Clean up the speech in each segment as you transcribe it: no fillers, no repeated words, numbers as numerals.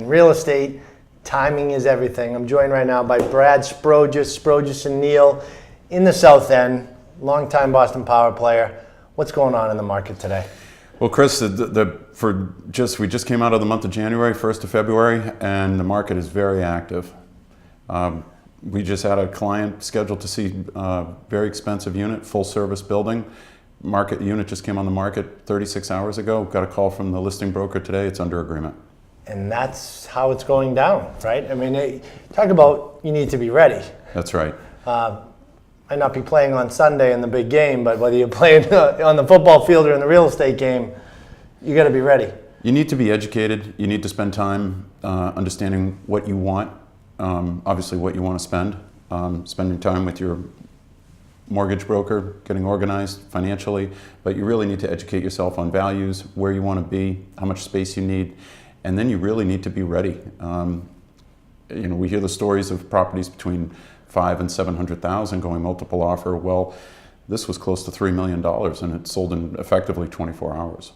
In real estate, timing is everything. I'm joined right now by Brad Sprogis and Neale in the South End, longtime Boston Power player. What's going on in the market today? Well, Chris, we just came out of the month of January, 1st of February, and the market is very active. We just had a client scheduled to see a very expensive unit, full service building. Unit just came on the market 36 hours ago. Got a call from the listing broker today. It's under agreement. And that's how it's going down, right? I mean, talk about you need to be ready. That's right. Might not be playing on Sunday in the big game, but whether you're playing on the football field or in the real estate game, you got to be ready. You need to be educated. You need to spend time understanding what you want, obviously what you want to spend, spending time with your mortgage broker, getting organized financially, but you really need to educate yourself on values, where you want to be, how much space you need, and then you really need to be ready. We hear the stories of properties between $500,000 and $700,000 going multiple offer. Well, this was close to $3 million and it sold in effectively 24 hours.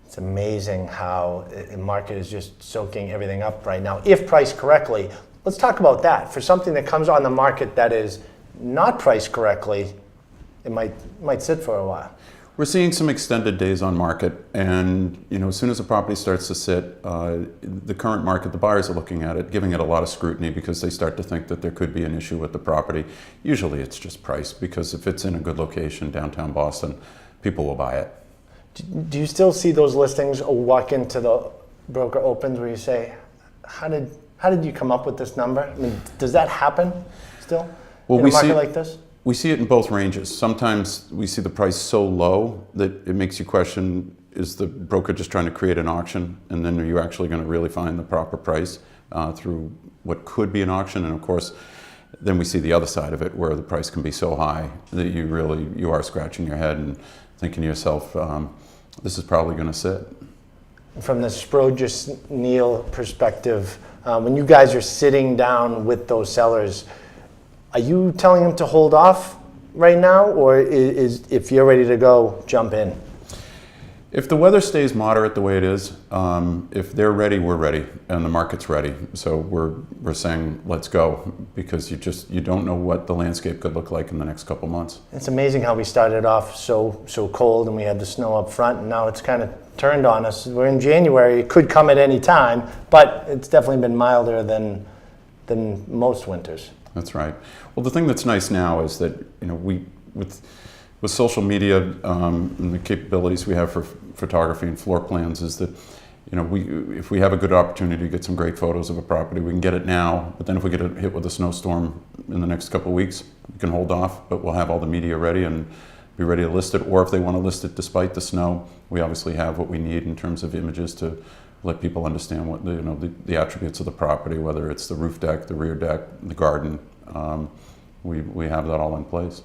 It's amazing how the market is just soaking everything up right now, if priced correctly. Let's talk about that. For something that comes on the market that is not priced correctly, it might sit for a while. We're seeing some extended days on market, and as soon as a property starts to sit, the current market, the buyers are looking at it, giving it a lot of scrutiny because they start to think that there could be an issue with the property. Usually it's just price, because if it's in a good location, downtown Boston, people will buy it. Do you still see those listings or walk into the broker opens where you say, how did you come up with this number? I mean, does that happen still in a market like this? We see it in both ranges. Sometimes we see the price so low that it makes you question, is the broker just trying to create an auction? And then are you actually going to really find the proper price through what could be an auction? And of course, then we see the other side of it where the price can be so high that you are scratching your head and thinking to yourself, this is probably going to sit. From the Sprogis Neale perspective, when you guys are sitting down with those sellers, are you telling them to hold off right now, or is if you're ready to go, jump in? If the weather stays moderate the way it is, if they're ready, we're ready, and the market's ready. So we're saying let's go, because you don't know what the landscape could look like in the next couple months. It's amazing how we started off so cold, and we had the snow up front, and now it's kind of turned on us. We're in January; it could come at any time, but it's definitely been milder than most winters. That's right. Well, the thing that's nice now is that with social media and the capabilities we have for photography and floor plans, is that if we have a good opportunity to get some great photos of a property, we can get it now. But then if we get hit with a snowstorm in the next couple of weeks, we can hold off. But we'll have all the media ready and be ready to list it. Or if they want to list it despite the snow, we obviously have what we need in terms of images to let people understand what the attributes of the property, whether it's the roof deck, the rear deck, the garden. We have that all in place.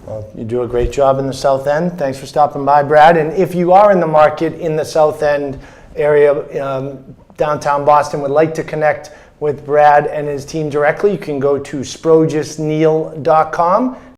Well, you do a great job in the South End. Thanks for stopping by, Brad. And if you are in the market in the South End area, downtown Boston, would like to connect with Brad and his team directly, you can go to sprogisneale.com.